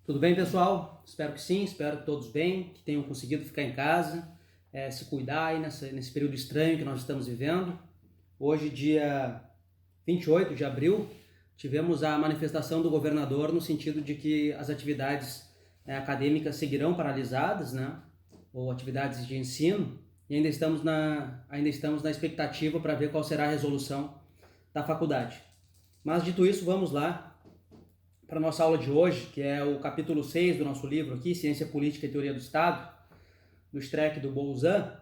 Tudo bem, pessoal? Espero que sim, espero que todos bem, que tenham conseguido ficar em casa, se cuidar aí nesse período estranho que nós estamos vivendo. Hoje, dia 28 de abril, tivemos a manifestação do governador no sentido de que as atividades acadêmicas seguirão paralisadas, né? Ou atividades de ensino, e ainda estamos na expectativa para ver qual será a resolução da faculdade. Mas, dito isso, vamos lá para a nossa aula de hoje, que é o capítulo 6 do nosso livro aqui, Ciência Política e Teoria do Estado, do Streck do Bolzan,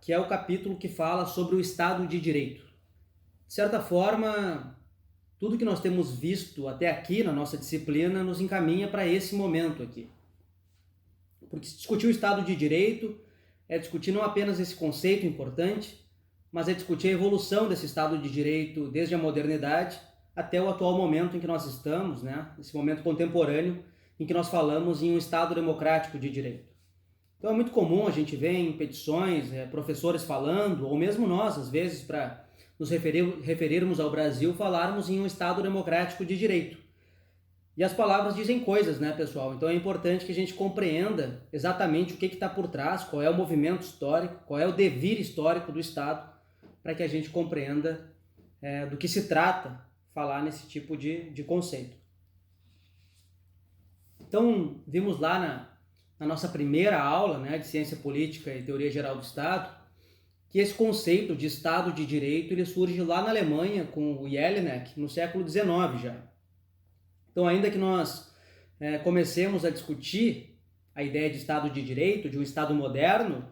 que é o capítulo que fala sobre o Estado de Direito. De certa forma, tudo que nós temos visto até aqui na nossa disciplina nos encaminha para esse momento aqui. Porque discutir o Estado de Direito é discutir não apenas esse conceito importante, mas é discutir a evolução desse Estado de Direito desde a modernidade até o atual momento em que nós estamos, né? Esse momento contemporâneo em que nós falamos em um Estado democrático de direito. Então é muito comum a gente ver em petições, professores falando, ou mesmo nós, às vezes, para nos referirmos ao Brasil, falarmos em um Estado democrático de direito. E as palavras dizem coisas, né, pessoal? Então é importante que a gente compreenda exatamente o que está por trás, qual é o movimento histórico, qual é o devir histórico do Estado, para que a gente compreenda do que se trata falar nesse tipo de conceito. Então, vimos lá na nossa primeira aula, né, de Ciência Política e Teoria Geral do Estado, que esse conceito de Estado de Direito ele surge lá na Alemanha com o Jelinek no século XIX já. Então, ainda que nós comecemos a discutir a ideia de Estado de Direito, de um Estado moderno,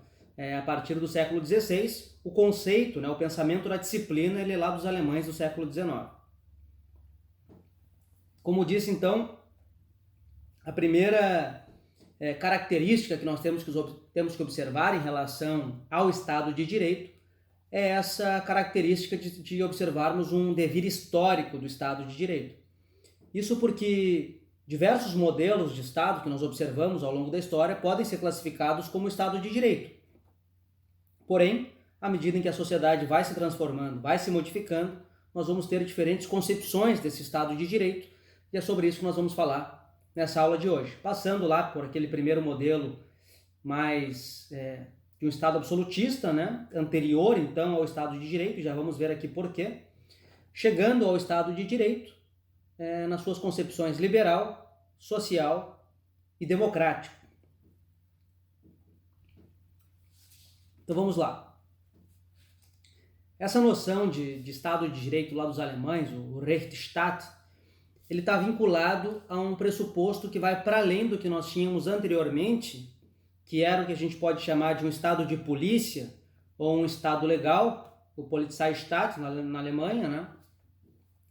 a partir do século XVI, o conceito, né, o pensamento da disciplina, ele é lá dos alemães do século XIX. Como disse, então, a primeira característica que nós temos que observar em relação ao Estado de Direito é essa característica de observarmos um devir histórico do Estado de Direito. Isso porque diversos modelos de Estado que nós observamos ao longo da história podem ser classificados como Estado de Direito. Porém, à medida em que a sociedade vai se transformando, vai se modificando, nós vamos ter diferentes concepções desse Estado de Direito, e é sobre isso que nós vamos falar nessa aula de hoje. Passando lá por aquele primeiro modelo mais de um Estado absolutista, né? Anterior então ao Estado de Direito, já vamos ver aqui por quê. Chegando ao Estado de Direito, nas suas concepções liberal, social e democrático. Então vamos lá. Essa noção de Estado de Direito lá dos alemães, o Rechtsstaat, ele está vinculado a um pressuposto que vai para além do que nós tínhamos anteriormente, que era o que a gente pode chamar de um estado de polícia ou um estado legal, o Polizeistaat na Alemanha, né?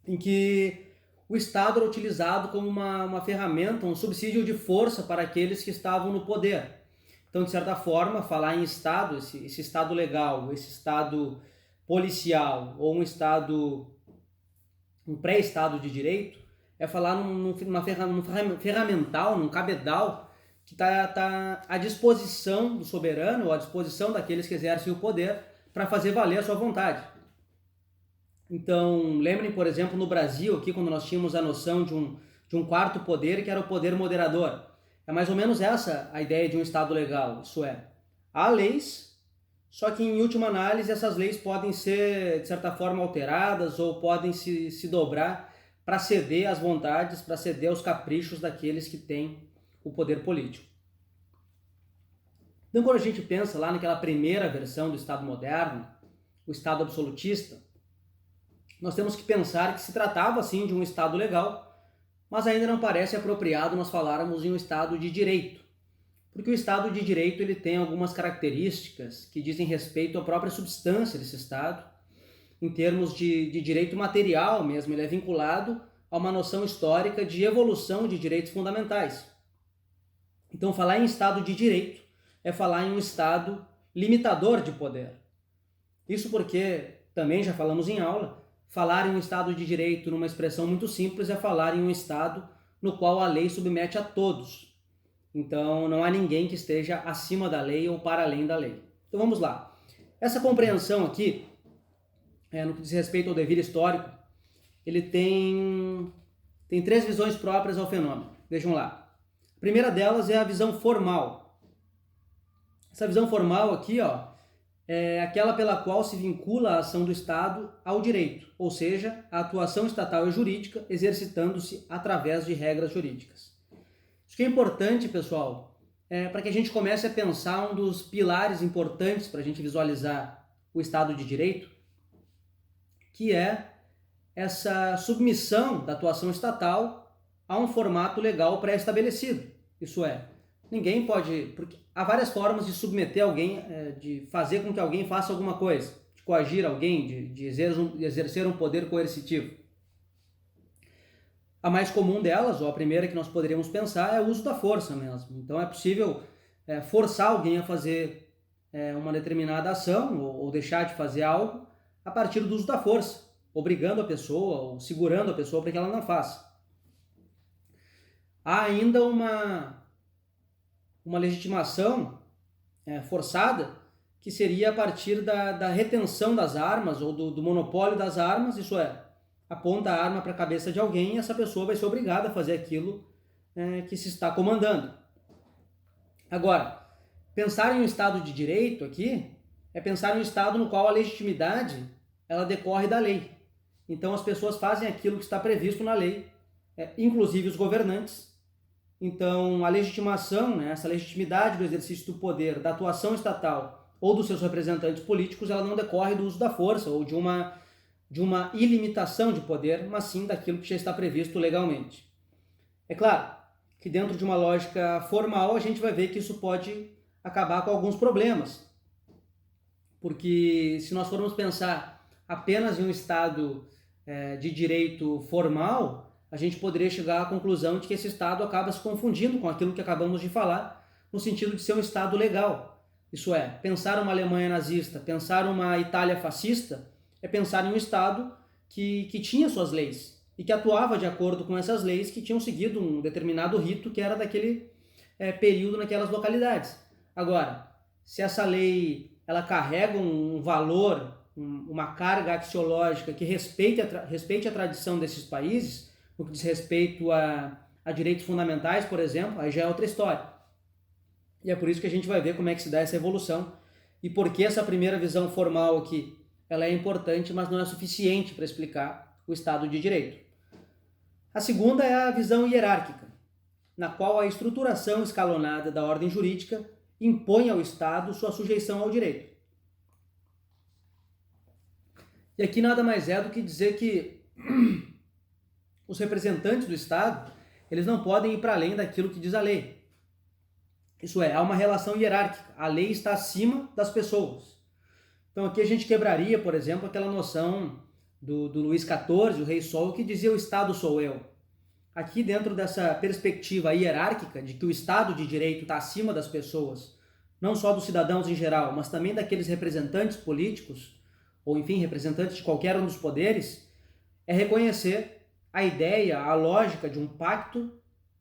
Em que o Estado era utilizado como uma ferramenta, um subsídio de força para aqueles que estavam no poder. Então, de certa forma, falar em Estado, esse Estado legal, esse Estado policial ou um pré-Estado de Direito, é falar num ferramental, num cabedal que está à disposição do soberano ou à disposição daqueles que exercem o poder para fazer valer a sua vontade. Então, lembrem, por exemplo, no Brasil, aqui quando nós tínhamos a noção de um quarto poder, que era o poder moderador. É mais ou menos essa a ideia de um Estado legal, isso é, há leis, só que em última análise essas leis podem ser, de certa forma, alteradas ou podem se dobrar para ceder às vontades, para ceder aos caprichos daqueles que têm o poder político. Então, quando a gente pensa lá naquela primeira versão do Estado moderno, o Estado absolutista, nós temos que pensar que se tratava, sim, de um Estado legal, mas ainda não parece apropriado nós falarmos em um Estado de Direito, porque o Estado de Direito ele tem algumas características que dizem respeito à própria substância desse Estado, em termos de direito material mesmo, ele é vinculado a uma noção histórica de evolução de direitos fundamentais. Então, falar em Estado de Direito é falar em um Estado limitador de poder. Isso porque, também já falamos em aula, falar em um Estado de Direito numa expressão muito simples é falar em um Estado no qual a lei submete a todos. Então, não há ninguém que esteja acima da lei ou para além da lei. Então, vamos lá. Essa compreensão aqui, no que diz respeito ao devir histórico, ele tem três visões próprias ao fenômeno. Vejam lá. primeira delas é a visão formal. Essa visão formal aqui, é aquela pela qual se vincula a ação do Estado ao direito, ou seja, a atuação estatal e jurídica exercitando-se através de regras jurídicas. Isso que é importante, pessoal, para que a gente comece a pensar um dos pilares importantes para a gente visualizar o Estado de Direito, que é essa submissão da atuação estatal a um formato legal pré-estabelecido. Isso é, ninguém pode... Porque há várias formas de submeter alguém, de fazer com que alguém faça alguma coisa, de coagir alguém, de exercer um poder coercitivo. A mais comum delas, ou a primeira que nós poderíamos pensar, é o uso da força mesmo. Então é possível forçar alguém a fazer uma determinada ação ou deixar de fazer algo a partir do uso da força, obrigando a pessoa ou segurando a pessoa para que ela não faça. Há ainda uma legitimação forçada, que seria a partir da retenção das armas ou do monopólio das armas, isso é, aponta a arma para a cabeça de alguém e essa pessoa vai ser obrigada a fazer aquilo que se está comandando. Agora, pensar em um Estado de Direito aqui é pensar em um Estado no qual a legitimidade ela decorre da lei. Então as pessoas fazem aquilo que está previsto na lei, inclusive os governantes. Então a legitimação, essa legitimidade do exercício do poder, da atuação estatal ou dos seus representantes políticos, ela não decorre do uso da força ou de uma ilimitação de poder, mas sim daquilo que já está previsto legalmente. É claro que dentro de uma lógica formal a gente vai ver que isso pode acabar com alguns problemas, porque se nós formos pensar apenas em um Estado de direito formal, a gente poderia chegar à conclusão de que esse Estado acaba se confundindo com aquilo que acabamos de falar, no sentido de ser um Estado legal. Isso é, pensar uma Alemanha nazista, pensar uma Itália fascista, é pensar em um Estado que tinha suas leis e que atuava de acordo com essas leis que tinham seguido um determinado rito que era daquele período naquelas localidades. Agora, se essa lei ela carrega um valor, uma carga axiológica que respeite a tradição desses países, no que diz respeito a direitos fundamentais, por exemplo, aí já é outra história. E é por isso que a gente vai ver como é que se dá essa evolução e por que essa primeira visão formal aqui ela é importante, mas não é suficiente para explicar o Estado de Direito. A segunda é a visão hierárquica, na qual a estruturação escalonada da ordem jurídica impõe ao Estado sua sujeição ao direito. E aqui nada mais é do que dizer que os representantes do Estado, eles não podem ir para além daquilo que diz a lei. Isso é, há uma relação hierárquica, a lei está acima das pessoas. Então aqui a gente quebraria, por exemplo, aquela noção do Luís XIV, o Rei Sol, que dizia o Estado sou eu. Aqui dentro dessa perspectiva hierárquica de que o Estado de Direito está acima das pessoas, não só dos cidadãos em geral, mas também daqueles representantes políticos, ou enfim, representantes de qualquer um dos poderes, é reconhecer a ideia, a lógica de um pacto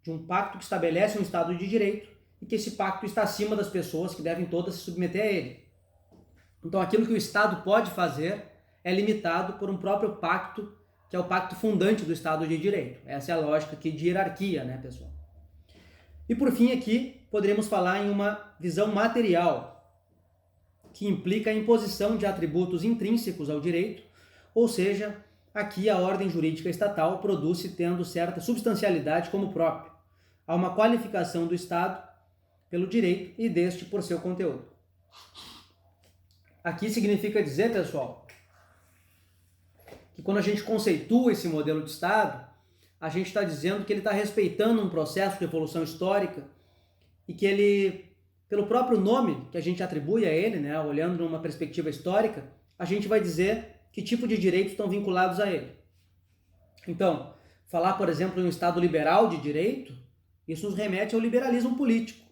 que estabelece um Estado de Direito e que esse pacto está acima das pessoas que devem todas se submeter a ele. Então aquilo que o Estado pode fazer é limitado por um próprio pacto, que é o pacto fundante do Estado de Direito. Essa é a lógica aqui de hierarquia, pessoal? E por fim aqui, poderíamos falar em uma visão material, que implica a imposição de atributos intrínsecos ao direito, ou seja, aqui a ordem jurídica estatal produz-se tendo certa substancialidade como próprio. Há uma qualificação do Estado pelo direito e deste por seu conteúdo. Aqui significa dizer, pessoal, que quando a gente conceitua esse modelo de Estado, a gente está dizendo que ele está respeitando um processo de evolução histórica e que ele, pelo próprio nome que a gente atribui a ele, olhando numa perspectiva histórica, a gente vai dizer que tipo de direitos estão vinculados a ele. Então, falar, por exemplo, em um Estado liberal de direito, isso nos remete ao liberalismo político.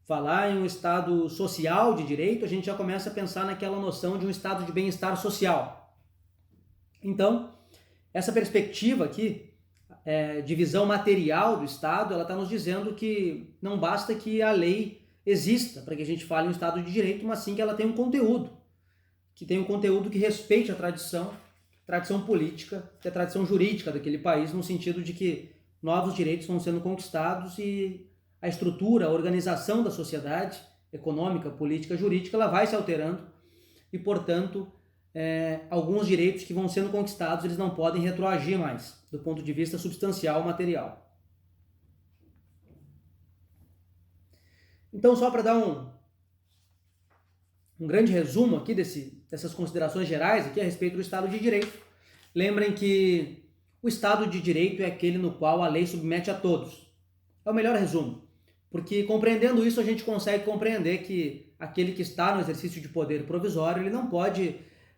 Falar em um Estado social de direito, a gente já começa a pensar naquela noção de um estado de bem-estar social. Então, essa perspectiva aqui, de visão material do Estado, ela está nos dizendo que não basta que a lei exista para que a gente fale em um Estado de direito, mas sim que ela tenha um conteúdo, que respeite a tradição política, que é a tradição jurídica daquele país, no sentido de que novos direitos vão sendo conquistados e a estrutura, a organização da sociedade econômica, política, jurídica, ela vai se alterando e, portanto, alguns direitos que vão sendo conquistados, eles não podem retroagir mais, do ponto de vista substancial, material. Então, só para dar um grande resumo aqui dessas considerações gerais aqui a respeito do Estado de Direito, lembrem que o Estado de Direito é aquele no qual a lei submete a todos. É o melhor resumo, porque compreendendo isso a gente consegue compreender que aquele que está no exercício de poder provisório, ele não pode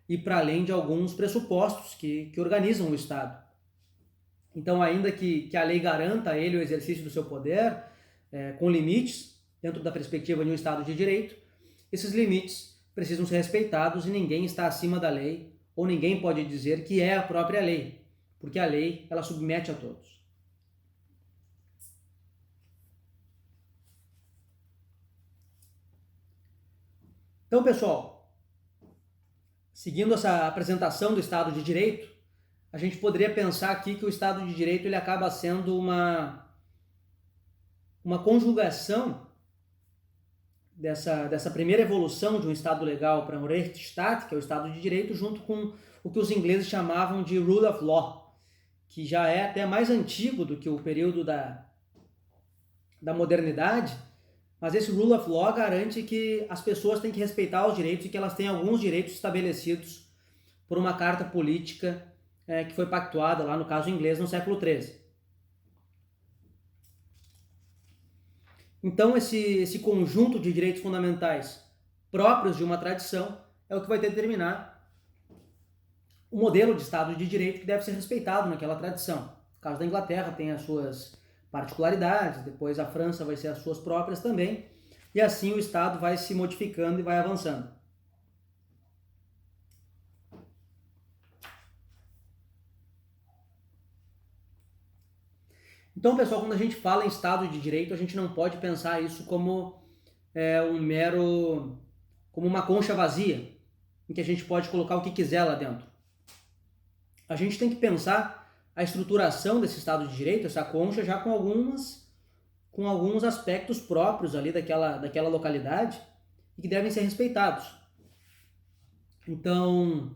ir para além de alguns pressupostos que organizam o Estado. Então, ainda que a lei garanta a ele o exercício do seu poder, com limites, dentro da perspectiva de um Estado de Direito, esses limites precisam ser respeitados e ninguém está acima da lei, ou ninguém pode dizer que é a própria lei, porque a lei, ela submete a todos. Então, pessoal, seguindo essa apresentação do Estado de Direito, a gente poderia pensar aqui que o Estado de Direito ele acaba sendo uma conjugação dessa primeira evolução de um Estado legal para um Rechtsstaat, que é o Estado de Direito, junto com o que os ingleses chamavam de Rule of Law, que já é até mais antigo do que o período da modernidade, mas esse Rule of Law garante que as pessoas têm que respeitar os direitos e que elas têm alguns direitos estabelecidos por uma carta política que foi pactuada lá no caso inglês no século XIII. Então esse conjunto de direitos fundamentais próprios de uma tradição é o que vai determinar o modelo de Estado de Direito que deve ser respeitado naquela tradição. No caso da Inglaterra tem as suas particularidades, depois a França vai ser as suas próprias também, e assim o Estado vai se modificando e vai avançando. Então, pessoal, quando a gente fala em Estado de Direito, a gente não pode pensar isso como como uma concha vazia, em que a gente pode colocar o que quiser lá dentro. A gente tem que pensar a estruturação desse Estado de Direito, essa concha, já com alguns aspectos próprios ali daquela localidade e que devem ser respeitados. Então,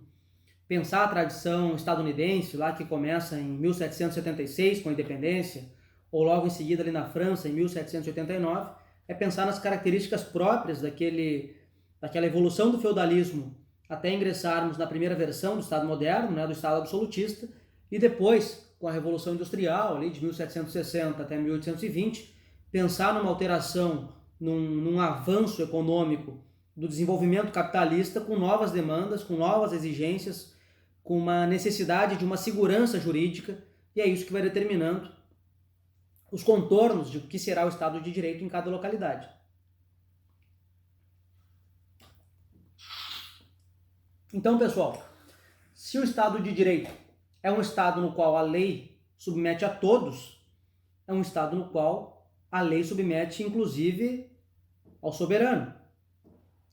pensar a tradição estadunidense, lá que começa em 1776, com a independência, ou logo em seguida ali na França, em 1789, é pensar nas características próprias daquela evolução do feudalismo até ingressarmos na primeira versão do Estado moderno, né, do Estado absolutista, e depois, com a Revolução Industrial, ali de 1760 até 1820, pensar numa alteração, num avanço econômico do desenvolvimento capitalista com novas demandas, com novas exigências, com uma necessidade de uma segurança jurídica, e é isso que vai determinando os contornos de o que será o Estado de Direito em cada localidade. Então, pessoal, se o Estado de Direito é um Estado no qual a lei submete a todos, é um Estado no qual a lei submete, inclusive, ao soberano.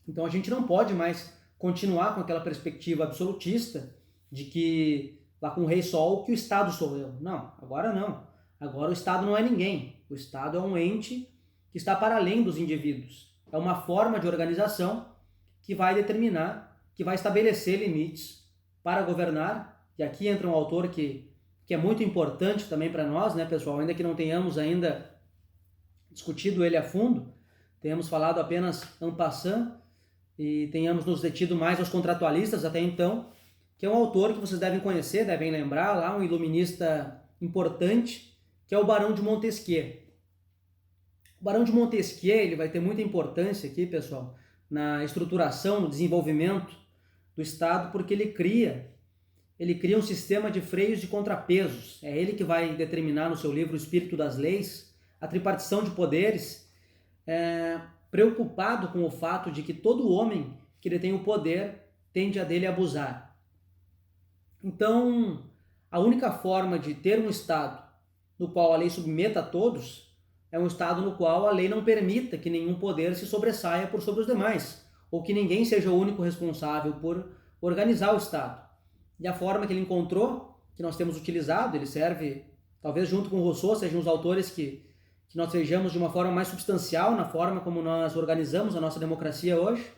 Então, a gente não pode mais continuar com aquela perspectiva absolutista de que, lá com o Rei Sol, que o Estado sou eu. Não, agora não. Agora o Estado não é ninguém. O Estado é um ente que está para além dos indivíduos. É uma forma de organização que vai determinar, que vai estabelecer limites para governar. E aqui entra um autor que é muito importante também para nós, né, pessoal? Ainda que não tenhamos ainda discutido ele a fundo, tenhamos falado apenas en passant e tenhamos nos detido mais aos contratualistas até então, que é um autor que vocês devem conhecer, devem lembrar, lá um iluminista importante, que é o Barão de Montesquieu. O Barão de Montesquieu ele vai ter muita importância aqui, pessoal, na estruturação, no desenvolvimento do Estado, porque ele cria um sistema de freios de contrapesos. É ele que vai determinar no seu livro O Espírito das Leis a tripartição de poderes, preocupado com o fato de que todo homem que detém o poder tende a dele abusar. Então, a única forma de ter um Estado no qual a lei submeta a todos é um Estado no qual a lei não permita que nenhum poder se sobressaia por sobre os demais, ou que ninguém seja o único responsável por organizar o Estado. E a forma que ele encontrou, que nós temos utilizado, ele serve, talvez junto com Rousseau, sejam os autores que que nós vejamos de uma forma mais substancial na forma como nós organizamos a nossa democracia hoje.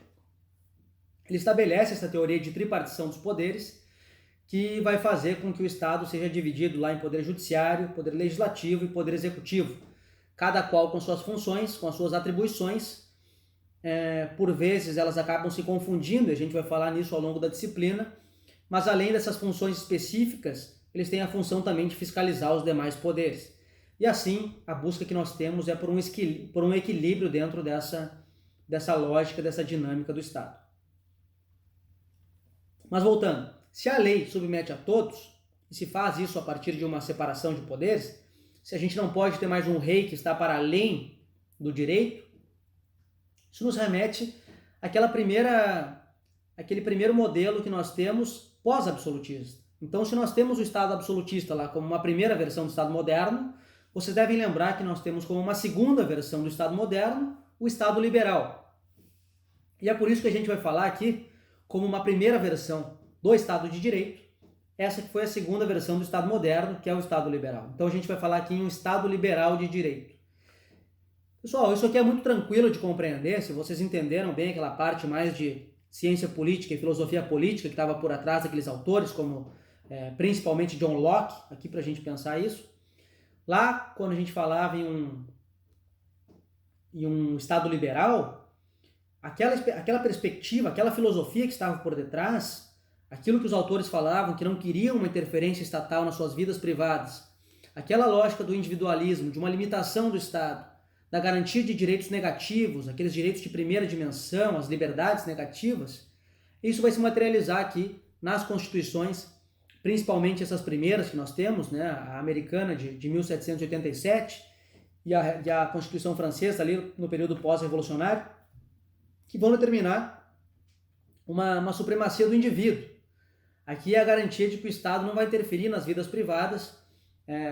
Ele estabelece essa teoria de tripartição dos poderes, que vai fazer com que o Estado seja dividido lá em poder judiciário, poder legislativo e poder executivo, cada qual com suas funções, com as suas atribuições. Por vezes elas acabam se confundindo, a gente vai falar nisso ao longo da disciplina, mas além dessas funções específicas, eles têm a função também de fiscalizar os demais poderes. E assim, a busca que nós temos é por um equilíbrio dentro dessa lógica, dessa dinâmica do Estado. Mas voltando, se a lei submete a todos, e se faz isso a partir de uma separação de poderes, se a gente não pode ter mais um rei que está para além do direito, isso nos remete àquele primeiro modelo que nós temos pós-absolutista. Então, se nós temos o Estado absolutista lá como uma primeira versão do Estado moderno, vocês devem lembrar que nós temos como uma segunda versão do Estado moderno o Estado liberal. E é por isso que a gente vai falar aqui como uma primeira versão do Estado de Direito, essa que foi a segunda versão do Estado moderno, que é o Estado liberal. Então a gente vai falar aqui em um Estado liberal de direito. Pessoal, isso aqui é muito tranquilo de compreender, se vocês entenderam bem aquela parte mais de ciência política e filosofia política que estava por atrás daqueles autores, como principalmente John Locke, aqui para a gente pensar isso. Lá, quando a gente falava em um Estado liberal, aquela perspectiva, aquela filosofia que estava por detrás, aquilo que os autores falavam, que não queriam uma interferência estatal nas suas vidas privadas, aquela lógica do individualismo, de uma limitação do Estado, da garantia de direitos negativos, aqueles direitos de primeira dimensão, as liberdades negativas, isso vai se materializar aqui nas constituições, principalmente essas primeiras que nós temos, né, a americana de 1787 e a Constituição francesa ali no período pós-revolucionário, que vão determinar uma supremacia do indivíduo. Aqui é a garantia de que o Estado não vai interferir nas vidas privadas.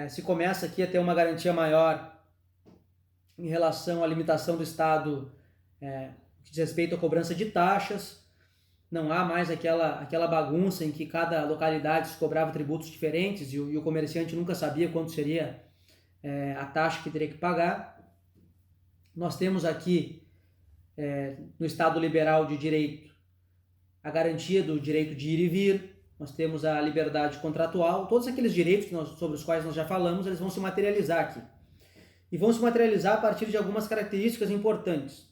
Se começa aqui a ter uma garantia maior em relação à limitação do Estado que diz respeito à cobrança de taxas. Não há mais aquela bagunça em que cada localidade se cobrava tributos diferentes e o comerciante nunca sabia quanto seria a taxa que teria que pagar. Nós temos aqui, no Estado liberal de direito, a garantia do direito de ir e vir, nós temos a liberdade contratual, todos aqueles direitos sobre os quais nós já falamos, eles vão se materializar aqui. E vão se materializar a partir de algumas características importantes.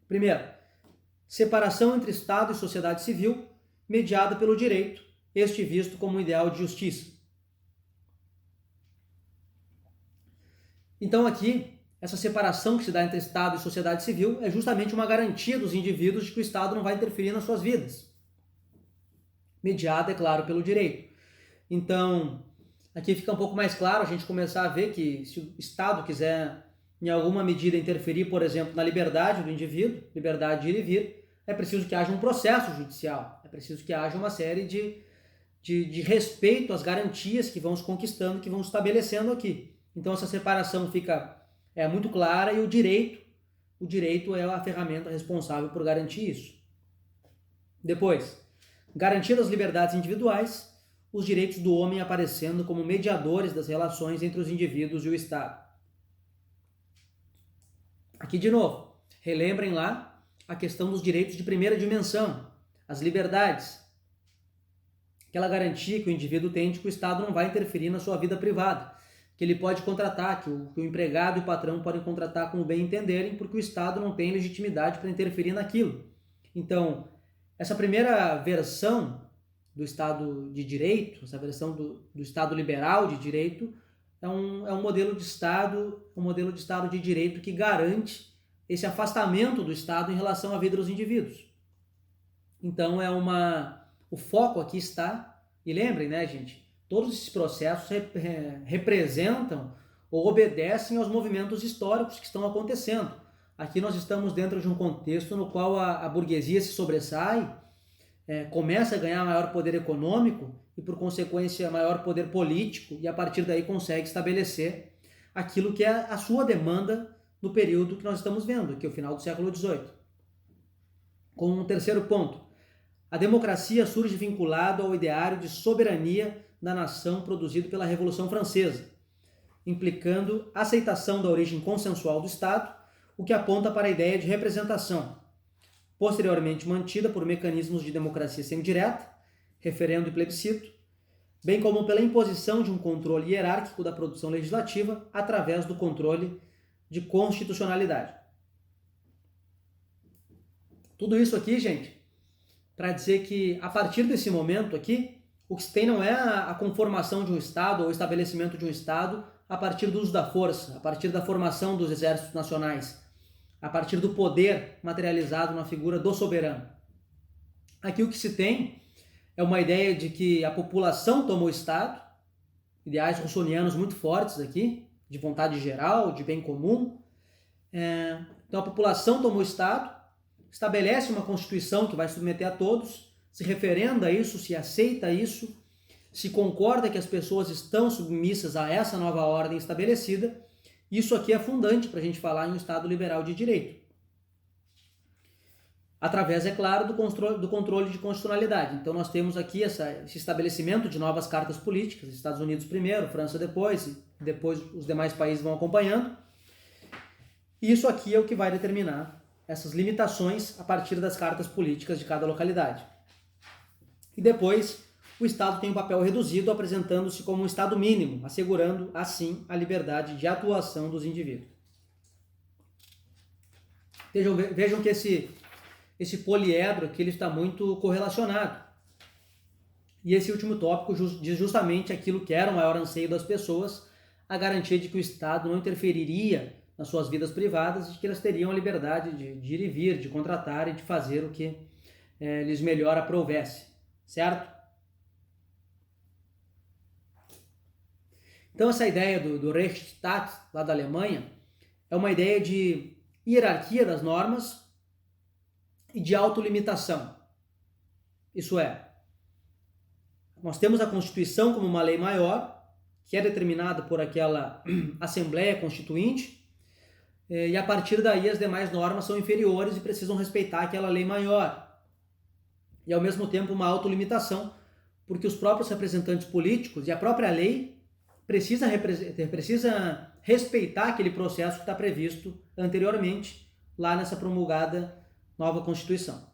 Primeiro, separação entre Estado e sociedade civil, mediada pelo direito, este visto como um ideal de justiça. Então aqui, essa separação que se dá entre Estado e sociedade civil é justamente uma garantia dos indivíduos de que o Estado não vai interferir nas suas vidas. Mediada, é claro, pelo direito. Então, aqui fica um pouco mais claro a gente começar a ver que se o Estado quiser, em alguma medida, interferir, por exemplo, na liberdade do indivíduo, liberdade de ir e vir, é preciso que haja um processo judicial, é preciso que haja uma série de respeito às garantias que vão se conquistando, que vão se estabelecendo aqui. Então, essa separação fica muito clara e o direito é a ferramenta responsável por garantir isso. Depois, garantia das liberdades individuais, os direitos do homem aparecendo como mediadores das relações entre os indivíduos e o Estado. Aqui de novo, relembrem lá a questão dos direitos de primeira dimensão, as liberdades. Aquela garantia que o indivíduo tem de que o Estado não vai interferir na sua vida privada, que ele pode contratar, que o empregado e o patrão podem contratar como bem entenderem, porque o Estado não tem legitimidade para interferir naquilo. Então, essa primeira versão do Estado de Direito, essa versão do Estado liberal de direito, é um modelo de Estado de direito que garante esse afastamento do Estado em relação à vida dos indivíduos. Então o foco aqui está, e lembrem, né, gente, todos esses processos representam ou obedecem aos movimentos históricos que estão acontecendo. Aqui nós estamos dentro de um contexto no qual a burguesia se sobressai, começa a ganhar maior poder econômico e, por consequência, maior poder político, e a partir daí consegue estabelecer aquilo que é a sua demanda no período que nós estamos vendo, que é o final do século XVIII. Com um terceiro ponto, a democracia surge vinculada ao ideário de soberania da nação produzido pela Revolução Francesa. implicando aceitação da origem consensual do Estado, o que aponta para a ideia de representação, posteriormente mantida por mecanismos de democracia semidireta, referendo e plebiscito, bem como pela imposição de um controle hierárquico da produção legislativa através do controle de constitucionalidade. Tudo isso aqui, gente, para dizer que a partir desse momento aqui, o que se tem não é a conformação de um Estado ou o estabelecimento de um Estado a partir do uso da força, a partir da formação dos exércitos nacionais, a partir do poder materializado na figura do soberano. Aqui o que se tem é uma ideia de que a população toma o Estado, ideais russonianos muito fortes aqui, de vontade geral, de bem comum. Então a população toma o Estado, estabelece uma Constituição que vai submeter a todos, se referenda a isso, se aceita isso, se concorda que as pessoas estão submissas a essa nova ordem estabelecida. Isso aqui é fundante para a gente falar em um Estado liberal de direito. Através, é claro, do controle de constitucionalidade. Então nós temos aqui esse estabelecimento de novas cartas políticas, Estados Unidos primeiro, França depois, e depois os demais países vão acompanhando. E isso aqui é o que vai determinar essas limitações a partir das cartas políticas de cada localidade. E depois, o Estado tem um papel reduzido, apresentando-se como um Estado mínimo, assegurando, assim, a liberdade de atuação dos indivíduos. Vejam que esse poliedro aqui ele está muito correlacionado. E esse último tópico diz justamente aquilo que era o maior anseio das pessoas, a garantia de que o Estado não interferiria nas suas vidas privadas e de que elas teriam a liberdade de ir e vir, de contratar e de fazer o que lhes melhor aprovesse. Certo? Então essa ideia do Rechtsstaat, lá da Alemanha, é uma ideia de hierarquia das normas e de autolimitação. Isso é, nós temos a Constituição como uma lei maior, que é determinada por aquela Assembleia Constituinte, e a partir daí as demais normas são inferiores e precisam respeitar aquela lei maior. E ao mesmo tempo uma autolimitação, porque os próprios representantes políticos e a própria lei precisa respeitar aquele processo que está previsto anteriormente, lá nessa promulgada nova Constituição.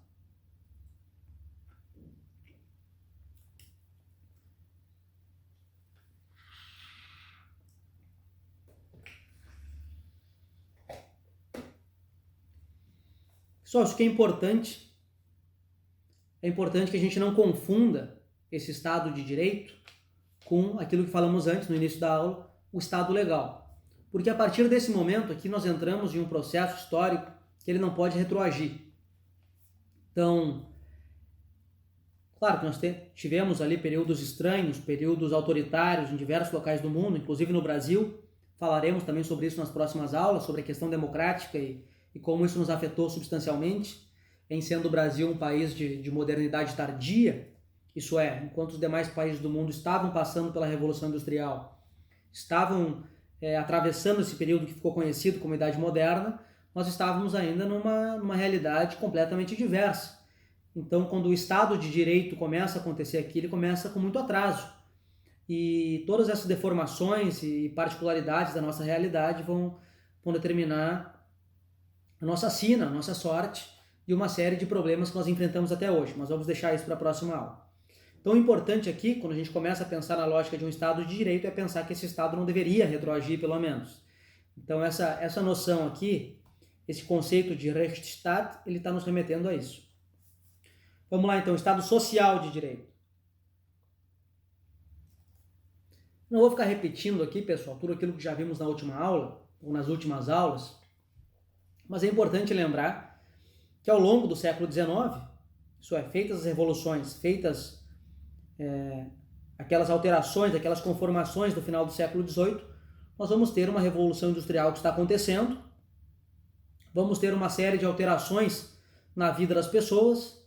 Pessoal, isso que é importante que a gente não confunda esse Estado de Direito com aquilo que falamos antes, no início da aula, o Estado legal. Porque a partir desse momento aqui nós entramos em um processo histórico que ele não pode retroagir. Então, claro que nós tivemos ali períodos estranhos, períodos autoritários em diversos locais do mundo, inclusive no Brasil. Falaremos também sobre isso nas próximas aulas, sobre a questão democrática e como isso nos afetou substancialmente, em sendo o Brasil um país de modernidade tardia. Isso é, enquanto os demais países do mundo estavam passando pela Revolução Industrial, estavam atravessando esse período que ficou conhecido como Idade Moderna, nós estávamos ainda numa realidade completamente diversa. Então, quando o Estado de Direito começa a acontecer aqui, ele começa com muito atraso. E todas essas deformações e particularidades da nossa realidade vão determinar a nossa sina, a nossa sorte e uma série de problemas que nós enfrentamos até hoje. Mas vamos deixar isso para a próxima aula. Então, o importante aqui, quando a gente começa a pensar na lógica de um Estado de Direito, é pensar que esse Estado não deveria retroagir, pelo menos. Então, essa noção aqui, esse conceito de Rechtsstaat, ele está nos remetendo a isso. Vamos lá, então, Estado social de Direito. Não vou ficar repetindo aqui, pessoal, tudo aquilo que já vimos na última aula, ou nas últimas aulas, mas é importante lembrar que ao longo do século XIX, isso é, feitas as revoluções, feitas aquelas alterações, aquelas conformações do final do século XVIII, nós vamos ter uma revolução industrial que está acontecendo, vamos ter uma série de alterações na vida das pessoas,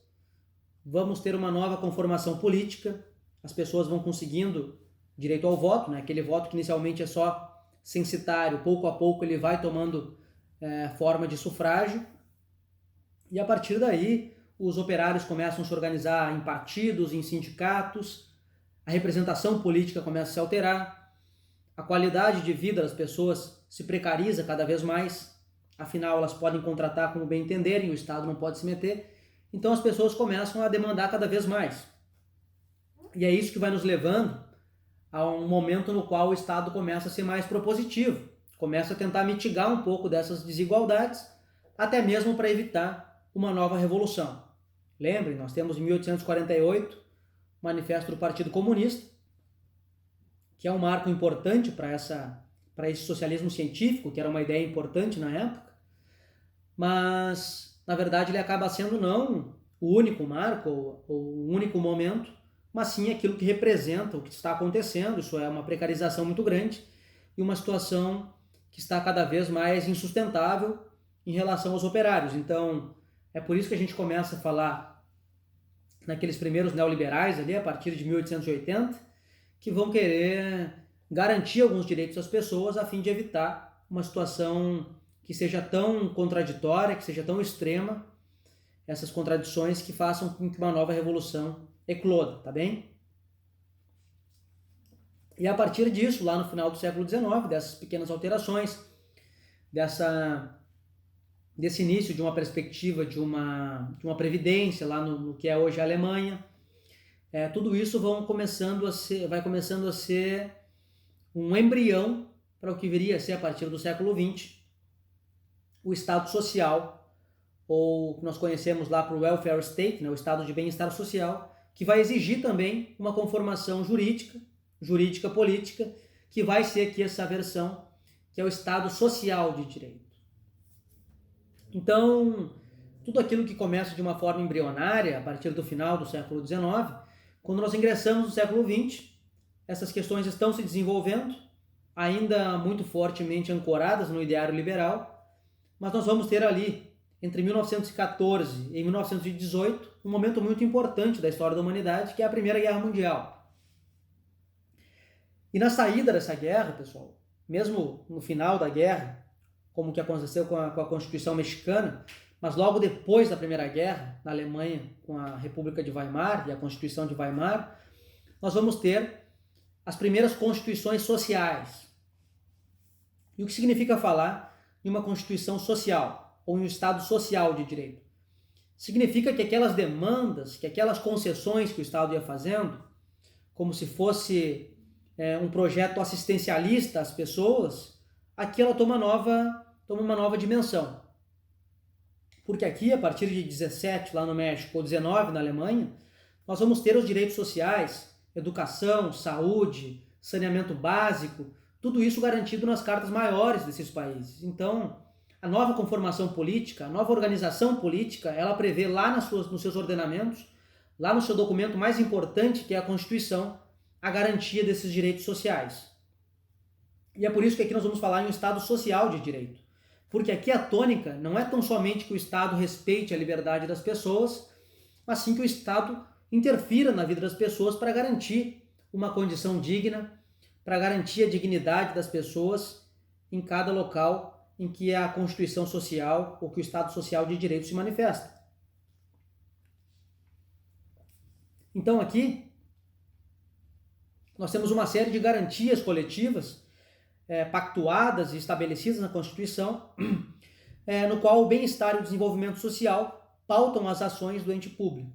vamos ter uma nova conformação política, as pessoas vão conseguindo direito ao voto, né? Aquele voto que inicialmente é só censitário, pouco a pouco ele vai tomando forma de sufrágio, e a partir daí os operários começam a se organizar em partidos, em sindicatos, a representação política começa a se alterar, a qualidade de vida das pessoas se precariza cada vez mais, afinal elas podem contratar como bem entenderem, o Estado não pode se meter, então as pessoas começam a demandar cada vez mais. E é isso que vai nos levando a um momento no qual o Estado começa a ser mais propositivo, começa a tentar mitigar um pouco dessas desigualdades, até mesmo para evitar uma nova revolução. Lembrem, nós temos em 1848 o Manifesto do Partido Comunista, que é um marco importante para esse socialismo científico, que era uma ideia importante na época, mas, na verdade, ele acaba sendo não o único marco, ou o único momento, mas sim aquilo que representa o que está acontecendo. Isso é uma precarização muito grande e uma situação que está cada vez mais insustentável em relação aos operários. Então, é por isso que a gente começa a falar naqueles primeiros neoliberais ali, a partir de 1880, que vão querer garantir alguns direitos às pessoas a fim de evitar uma situação que seja tão contraditória, que seja tão extrema, essas contradições que façam com que uma nova revolução ecloda, tá bem? E a partir disso, lá no final do século XIX, dessas pequenas alterações, desse início de uma perspectiva de uma previdência lá no que é hoje a Alemanha, tudo isso vai começando a ser um embrião para o que viria a ser, a partir do século XX, o Estado Social, ou que nós conhecemos lá para o Welfare State, né, o Estado de Bem-Estar Social, que vai exigir também uma conformação jurídica política, que vai ser aqui essa versão, que é o Estado Social de Direito. Então, tudo aquilo que começa de uma forma embrionária, a partir do final do século XIX, quando nós ingressamos no século XX, essas questões estão se desenvolvendo, ainda muito fortemente ancoradas no ideário liberal, mas nós vamos ter ali, entre 1914 e 1918, um momento muito importante da história da humanidade, que é a Primeira Guerra Mundial. E na saída dessa guerra, pessoal, mesmo no final da guerra, como que aconteceu com a Constituição Mexicana, mas logo depois da Primeira Guerra, na Alemanha, com a República de Weimar e a Constituição de Weimar, nós vamos ter as primeiras constituições sociais. E o que significa falar em uma Constituição social, ou em um Estado social de direito? Significa que aquelas demandas, que aquelas concessões que o Estado ia fazendo, como se fosse um projeto assistencialista às pessoas, aqui ela toma uma nova dimensão. Porque aqui, a partir de 17 lá no México, ou 19 na Alemanha, nós vamos ter os direitos sociais, educação, saúde, saneamento básico, tudo isso garantido nas cartas maiores desses países. Então, a nova conformação política, a nova organização política, ela prevê lá nos seus ordenamentos, lá no seu documento mais importante, que é a Constituição, a garantia desses direitos sociais. E é por isso que aqui nós vamos falar em um Estado social de direito. Porque aqui a tônica não é tão somente que o Estado respeite a liberdade das pessoas, mas sim que o Estado interfira na vida das pessoas para garantir uma condição digna, para garantir a dignidade das pessoas em cada local em que a Constituição Social ou que o Estado Social de Direito se manifesta. Então aqui nós temos uma série de garantias coletivas pactuadas e estabelecidas na Constituição, no qual o bem-estar e o desenvolvimento social pautam as ações do ente público.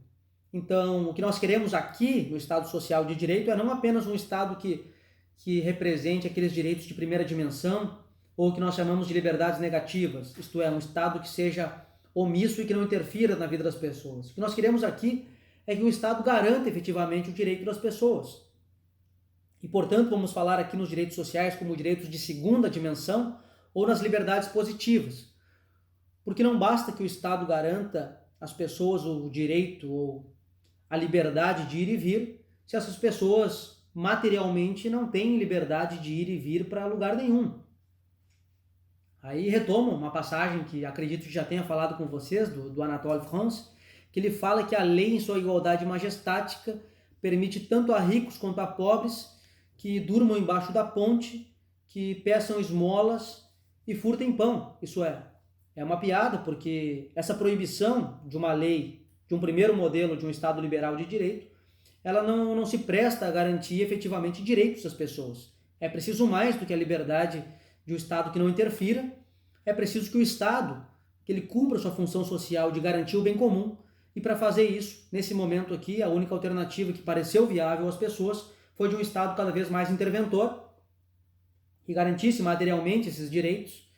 Então, o que nós queremos aqui no Estado Social de Direito é não apenas um Estado que represente aqueles direitos de primeira dimensão, ou que nós chamamos de liberdades negativas, isto é, um Estado que seja omisso e que não interfira na vida das pessoas. O que nós queremos aqui é que o Estado garanta efetivamente o direito das pessoas. E, portanto, vamos falar aqui nos direitos sociais como direitos de segunda dimensão ou nas liberdades positivas. Porque não basta que o Estado garanta às pessoas o direito ou a liberdade de ir e vir, se essas pessoas materialmente não têm liberdade de ir e vir para lugar nenhum. Aí retomo uma passagem que acredito que já tenha falado com vocês, do Anatole France, que ele fala que a lei em sua igualdade majestática permite tanto a ricos quanto a pobres que durmam embaixo da ponte, que peçam esmolas e furtem pão. Isso é uma piada, porque essa proibição de uma lei, de um primeiro modelo de um Estado liberal de direito, ela não se presta a garantir efetivamente direitos às pessoas. É preciso mais do que a liberdade de um Estado que não interfira, é preciso que o Estado que ele cumpra sua função social de garantir o bem comum, e para fazer isso, nesse momento aqui, a única alternativa que pareceu viável às pessoas foi de um Estado cada vez mais interventor, que garantisse materialmente esses direitos,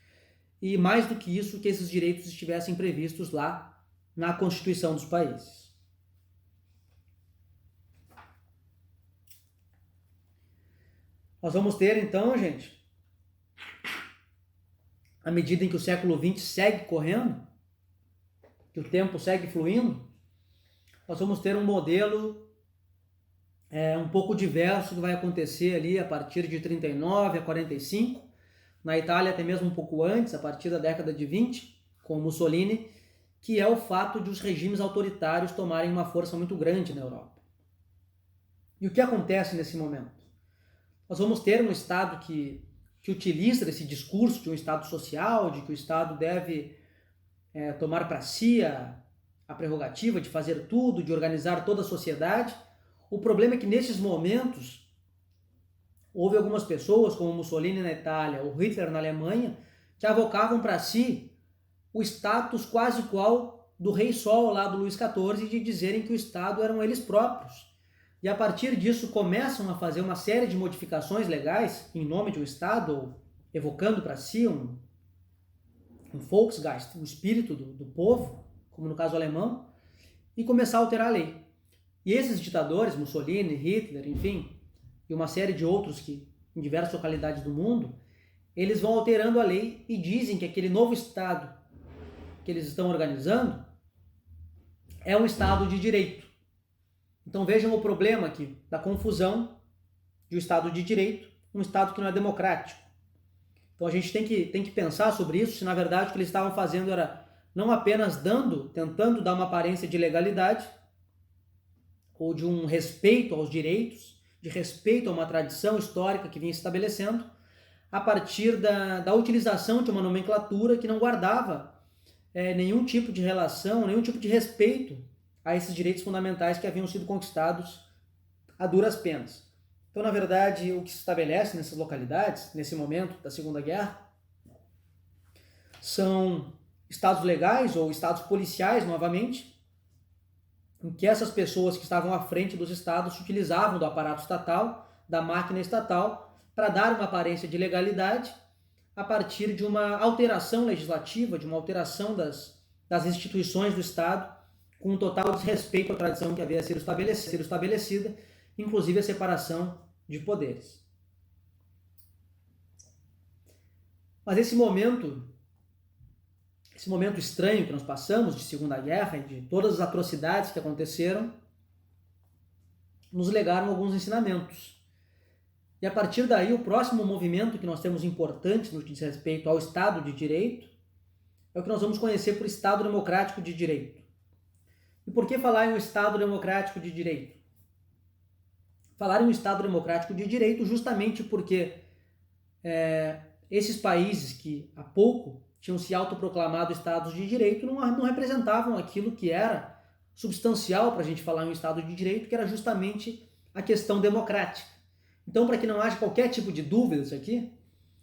e mais do que isso, que esses direitos estivessem previstos lá na Constituição dos países. Nós vamos ter então, gente, à medida em que o século XX segue correndo, que o tempo segue fluindo, nós vamos ter um modelo um pouco diverso que vai acontecer ali a partir de 39 a 45, na Itália até mesmo um pouco antes, a partir da década de 20, com Mussolini, que é o fato de os regimes autoritários tomarem uma força muito grande na Europa. E o que acontece nesse momento? Nós vamos ter um Estado que utiliza esse discurso de um Estado social, de que o Estado deve tomar para si a prerrogativa de fazer tudo, de organizar toda a sociedade. O problema é que nesses momentos houve algumas pessoas, como Mussolini na Itália ou Hitler na Alemanha, que avocavam para si o status quase qual do Rei Sol lá do Luís XIV, de dizerem que o Estado eram eles próprios. E a partir disso começam a fazer uma série de modificações legais em nome de um Estado, ou evocando para si um Volksgeist, um espírito do povo, como no caso alemão, e começar a alterar a lei. E esses ditadores, Mussolini, Hitler, enfim, e uma série de outros que em diversas localidades do mundo, eles vão alterando a lei e dizem que aquele novo Estado que eles estão organizando é um Estado de direito. Então vejam o problema aqui da confusão de um Estado de direito, um Estado que não é democrático. Então a gente tem que pensar sobre isso, se na verdade o que eles estavam fazendo era não apenas tentando dar uma aparência de legalidade, ou de um respeito aos direitos, de respeito a uma tradição histórica que vinha se estabelecendo, a partir da utilização de uma nomenclatura que não guardava nenhum tipo de relação, nenhum tipo de respeito a esses direitos fundamentais que haviam sido conquistados a duras penas. Então, na verdade, o que se estabelece nessas localidades, nesse momento da Segunda Guerra, são estados legais ou estados policiais, novamente, em que essas pessoas que estavam à frente dos estados se utilizavam do aparato estatal, da máquina estatal, para dar uma aparência de legalidade a partir de uma alteração legislativa, de uma alteração das instituições do Estado, com um total desrespeito à tradição que havia sido estabelecida, inclusive a separação de poderes. Mas esse momento estranho que nós passamos de Segunda Guerra e de todas as atrocidades que aconteceram, nos legaram alguns ensinamentos. E a partir daí, o próximo movimento que nós temos importante no que diz respeito ao Estado de Direito é o que nós vamos conhecer por Estado Democrático de Direito. E por que falar em um Estado Democrático de Direito? Falar em um Estado Democrático de Direito justamente porque esses países que há pouco tinham se autoproclamado Estados de Direito não representavam aquilo que era substancial para a gente falar em um Estado de Direito, que era justamente a questão democrática. Então, para que não haja qualquer tipo de dúvida isso aqui,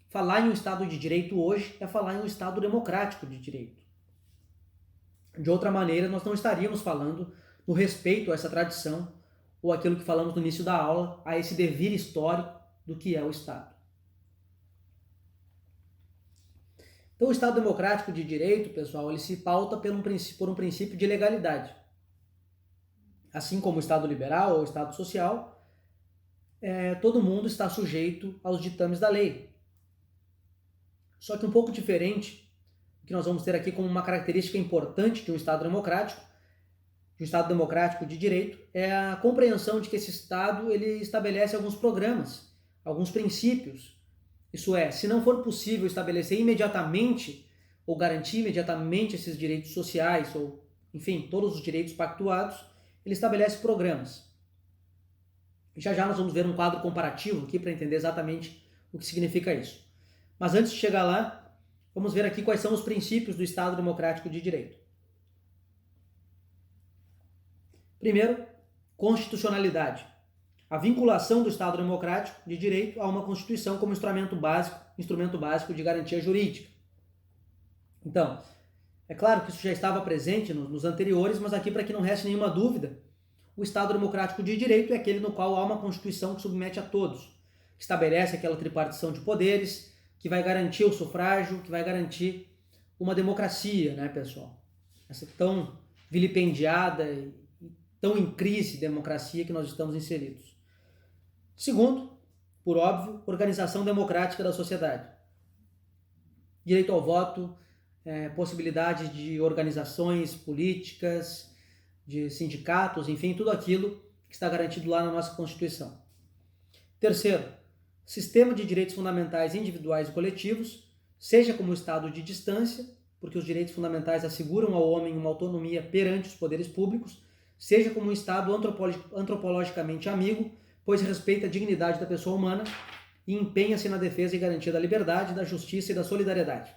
falar em um Estado de Direito hoje é falar em um Estado democrático de direito. De outra maneira, nós não estaríamos falando no respeito a essa tradição, ou aquilo que falamos no início da aula, a esse devir histórico do que é o Estado. Então, o Estado democrático de direito, pessoal, ele se pauta por um princípio de legalidade. Assim como o Estado liberal ou o Estado social, todo mundo está sujeito aos ditames da lei. Só que um pouco diferente, o que nós vamos ter aqui como uma característica importante de um Estado democrático de direito, é a compreensão de que esse Estado ele estabelece alguns programas, alguns princípios. Isso é, se não for possível estabelecer imediatamente ou garantir imediatamente esses direitos sociais, ou, enfim, todos os direitos pactuados, ele estabelece programas. Já nós vamos ver um quadro comparativo aqui para entender exatamente o que significa isso. Mas antes de chegar lá, vamos ver aqui quais são os princípios do Estado Democrático de Direito. Primeiro, constitucionalidade. a vinculação do Estado democrático de direito a uma Constituição como instrumento básico de garantia jurídica. Então, é claro que isso já estava presente nos anteriores, mas aqui, para que não reste nenhuma dúvida, o Estado democrático de direito é aquele no qual há uma Constituição que submete a todos, que estabelece aquela tripartição de poderes, que vai garantir o sufrágio, que vai garantir uma democracia, né, pessoal? Essa tão vilipendiada e tão em crise democracia que nós estamos inseridos. Segundo, por óbvio, organização democrática da sociedade. Direito ao voto, possibilidade de organizações políticas, de sindicatos, enfim, tudo aquilo que está garantido lá na nossa Constituição. Terceiro, sistema de direitos fundamentais individuais e coletivos, seja como estado de distância, porque os direitos fundamentais asseguram ao homem uma autonomia perante os poderes públicos, seja como um estado antropologicamente amigo, pois respeita a dignidade da pessoa humana e empenha-se na defesa e garantia da liberdade, da justiça e da solidariedade.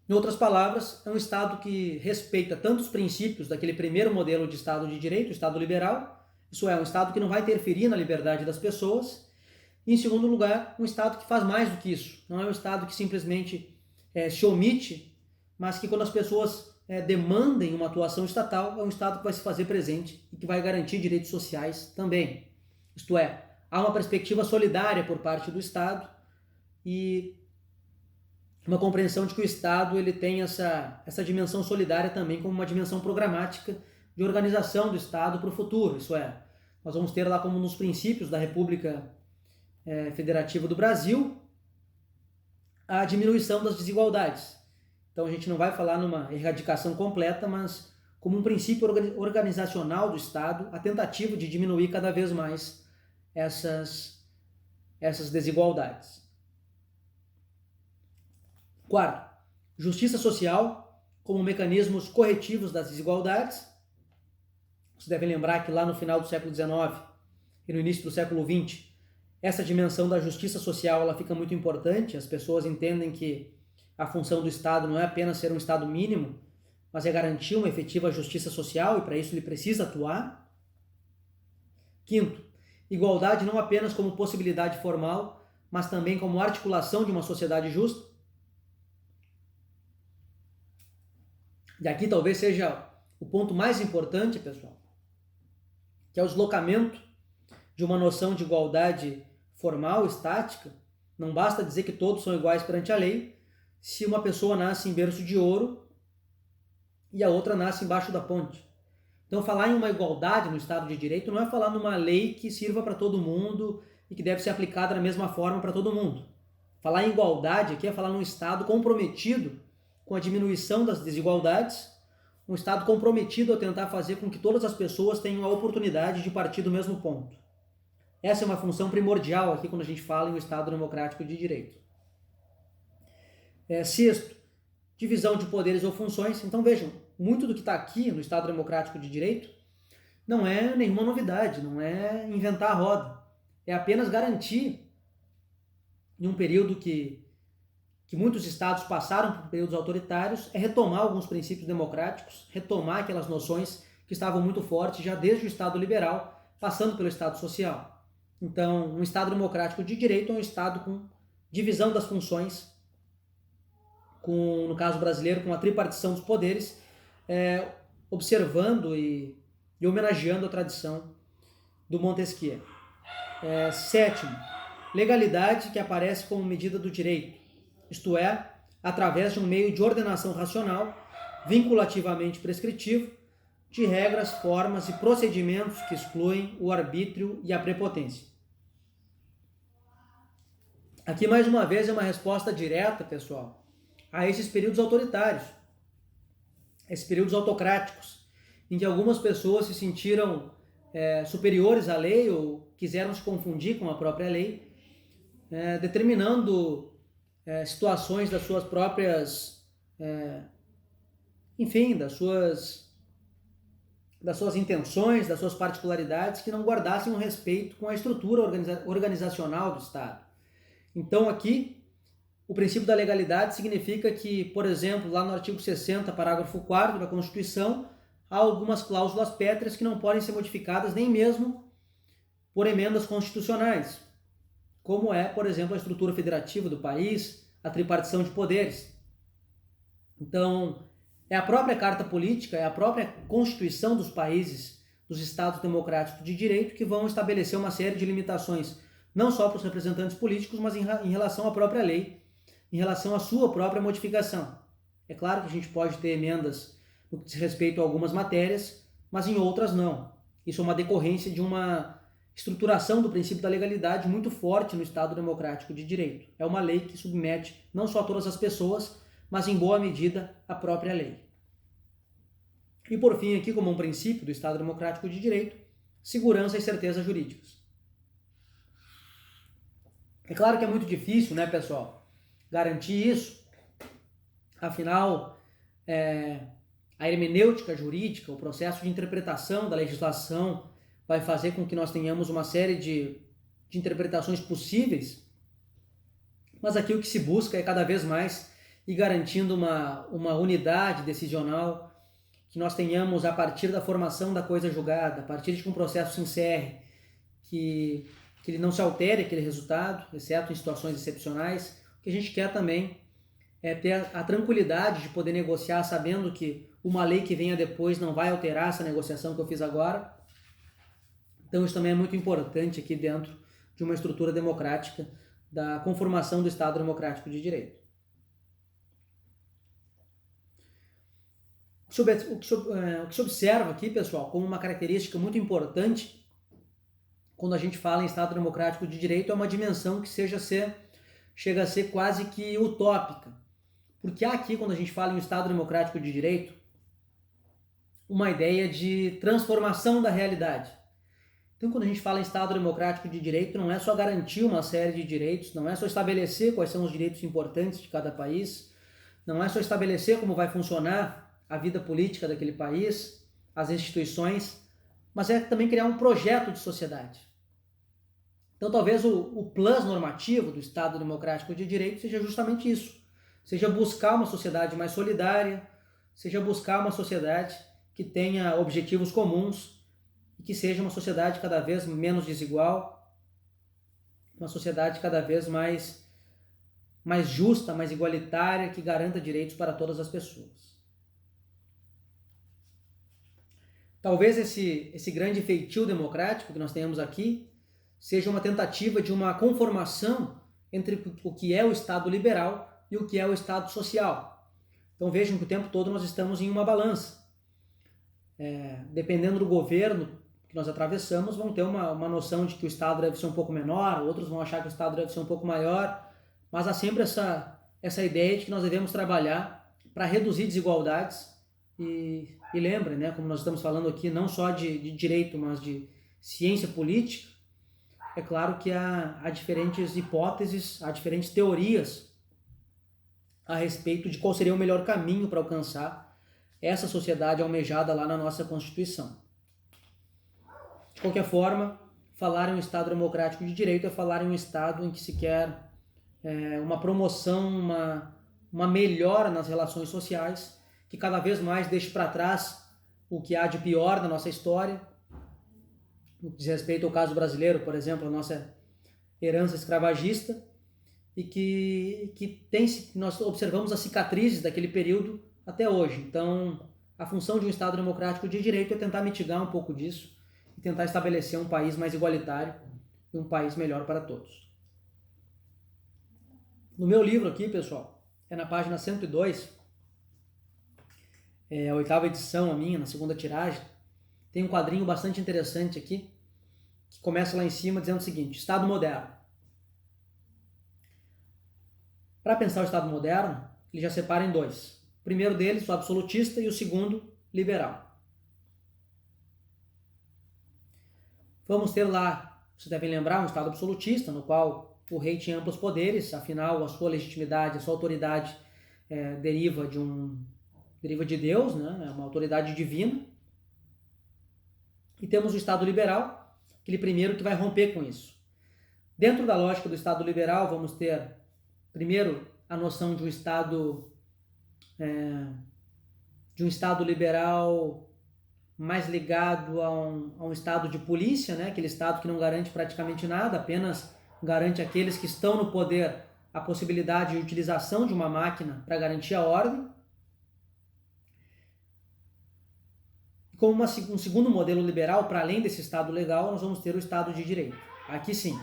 Em outras palavras, é um Estado que respeita tanto os princípios daquele primeiro modelo de Estado de Direito, o Estado liberal, isso é, um Estado que não vai interferir na liberdade das pessoas, e, em segundo lugar, um Estado que faz mais do que isso. Não é um Estado que simplesmente se omite, mas que quando as pessoas demandem uma atuação estatal, é um Estado que vai se fazer presente e que vai garantir direitos sociais também. Isto é, há uma perspectiva solidária por parte do Estado e uma compreensão de que o Estado ele tem essa dimensão solidária também como uma dimensão programática de organização do Estado para o futuro. Isso é, nós vamos ter lá como nos princípios da República Federativa do Brasil a diminuição das desigualdades. Então a gente não vai falar numa erradicação completa, mas como um princípio organizacional do Estado, a tentativa de diminuir cada vez mais essas desigualdades. Quarto, justiça social como mecanismos corretivos das desigualdades. Vocês devem lembrar que lá no final do século XIX e no início do século XX, essa dimensão da justiça social ela fica muito importante. As pessoas entendem que a função do Estado não é apenas ser um Estado mínimo, mas é garantir uma efetiva justiça social e para isso ele precisa atuar. Quinto, igualdade não apenas como possibilidade formal, mas também como articulação de uma sociedade justa. E aqui talvez seja o ponto mais importante, pessoal, que é o deslocamento de uma noção de igualdade formal, estática. Não basta dizer que todos são iguais perante a lei, se uma pessoa nasce em berço de ouro e a outra nasce embaixo da ponte. Então, falar em uma igualdade no Estado de Direito não é falar numa lei que sirva para todo mundo e que deve ser aplicada da mesma forma para todo mundo. Falar em igualdade aqui é falar num Estado comprometido com a diminuição das desigualdades, um Estado comprometido a tentar fazer com que todas as pessoas tenham a oportunidade de partir do mesmo ponto. Essa é uma função primordial aqui quando a gente fala em um Estado democrático de direito. Sexto, divisão de poderes ou funções. Então vejam, muito do que está aqui no Estado democrático de direito não é nenhuma novidade, não é inventar a roda. É apenas garantir, em um período que muitos estados passaram por períodos autoritários, é retomar alguns princípios democráticos, retomar aquelas noções que estavam muito fortes já desde o Estado liberal, passando pelo Estado social. Então, um Estado democrático de direito é um Estado com divisão das funções, no caso brasileiro, com a tripartição dos poderes, observando e homenageando a tradição do Montesquieu. Sétimo, legalidade que aparece como medida do direito, isto é, através de um meio de ordenação racional, vinculativamente prescritivo, de regras, formas e procedimentos que excluem o arbítrio e a prepotência. Aqui, mais uma vez, é uma resposta direta, pessoal, a esses períodos autoritários, esses períodos autocráticos, em que algumas pessoas se sentiram superiores à lei ou quiseram se confundir com a própria lei, determinando situações das suas próprias, enfim, das suas intenções, das suas particularidades, que não guardassem um respeito com a estrutura organizacional do Estado. Então aqui, o princípio da legalidade significa que, por exemplo, lá no artigo 60, parágrafo 4º da Constituição, há algumas cláusulas pétreas que não podem ser modificadas nem mesmo por emendas constitucionais, como é, por exemplo, a estrutura federativa do país, a tripartição de poderes. Então, é a própria Carta Política, é a própria Constituição dos países, dos Estados democráticos de direito, que vão estabelecer uma série de limitações, não só para os representantes políticos, mas em relação à própria lei, em relação à sua própria modificação. É claro que a gente pode ter emendas no que diz respeito a algumas matérias, mas em outras não. Isso é uma decorrência de uma estruturação do princípio da legalidade muito forte no Estado democrático de direito. É uma lei que submete não só todas as pessoas, mas em boa medida a própria lei. E por fim, aqui como um princípio do Estado democrático de direito, segurança e certeza jurídicas. É claro que é muito difícil, né, pessoal, garantir isso. Afinal, a hermenêutica jurídica, o processo de interpretação da legislação vai fazer com que nós tenhamos uma série de interpretações possíveis, mas aqui o que se busca é cada vez mais ir garantindo uma unidade decisional, que nós tenhamos a partir da formação da coisa julgada, a partir de que um processo se encerre, que ele não se altere aquele resultado, exceto em situações excepcionais. O que a gente quer também é ter a tranquilidade de poder negociar sabendo que uma lei que venha depois não vai alterar essa negociação que eu fiz agora. Então isso também é muito importante aqui dentro de uma estrutura democrática da conformação do Estado democrático de direito. O que se observa aqui, pessoal, como uma característica muito importante quando a gente fala em Estado democrático de direito é uma dimensão que chega a ser quase que utópica. Porque há aqui, quando a gente fala em Estado democrático de direito, uma ideia de transformação da realidade. Então, quando a gente fala em Estado democrático de direito, não é só garantir uma série de direitos, não é só estabelecer quais são os direitos importantes de cada país, não é só estabelecer como vai funcionar a vida política daquele país, as instituições, mas é também criar um projeto de sociedade. Então, talvez o plus normativo do Estado democrático de direito seja justamente isso, seja buscar uma sociedade mais solidária, seja buscar uma sociedade que tenha objetivos comuns, e que seja uma sociedade cada vez menos desigual, uma sociedade cada vez mais justa, mais igualitária, que garanta direitos para todas as pessoas. Talvez esse grande feitio democrático que nós tenhamos aqui seja uma tentativa de uma conformação entre o que é o Estado liberal e o que é o Estado social. Então vejam que o tempo todo nós estamos em uma balança. Dependendo do governo que nós atravessamos, vão ter uma noção de que o Estado deve ser um pouco menor, outros vão achar que o Estado deve ser um pouco maior, mas há sempre essa ideia de que nós devemos trabalhar para reduzir desigualdades e lembrem, né, como nós estamos falando aqui, não só de direito, mas de ciência política, é claro que há diferentes hipóteses, há diferentes teorias a respeito de qual seria o melhor caminho para alcançar essa sociedade almejada lá na nossa Constituição. De qualquer forma, falar em um Estado democrático de direito é falar em um Estado em que se quer uma promoção, uma melhora nas relações sociais, que cada vez mais deixe para trás o que há de pior na nossa história, no que diz respeito ao caso brasileiro, por exemplo, a nossa herança escravagista, e que nós observamos as cicatrizes daquele período até hoje. Então, a função de um Estado democrático de direito é tentar mitigar um pouco disso e tentar estabelecer um país mais igualitário e um país melhor para todos. No meu livro aqui, pessoal, é na página 102, é a 8ª edição, a minha, na 2ª tiragem, tem um quadrinho bastante interessante aqui, que começa lá em cima dizendo o seguinte: Estado moderno. Para pensar o Estado moderno, ele já separa em dois. O primeiro deles, o absolutista, e o segundo, liberal. Vamos ter lá, vocês devem lembrar, um Estado absolutista, no qual o rei tinha amplos poderes, afinal a sua legitimidade, a sua autoridade deriva de Deus, né? É uma autoridade divina. E temos o Estado liberal, aquele primeiro que vai romper com isso. Dentro da lógica do Estado liberal, vamos ter, primeiro, a noção de um Estado liberal mais ligado a um estado de polícia, né? Aquele estado que não garante praticamente nada, apenas garante àqueles que estão no poder a possibilidade de utilização de uma máquina para garantir a ordem. Como um segundo modelo liberal, para além desse Estado legal, nós vamos ter o Estado de Direito. Aqui sim,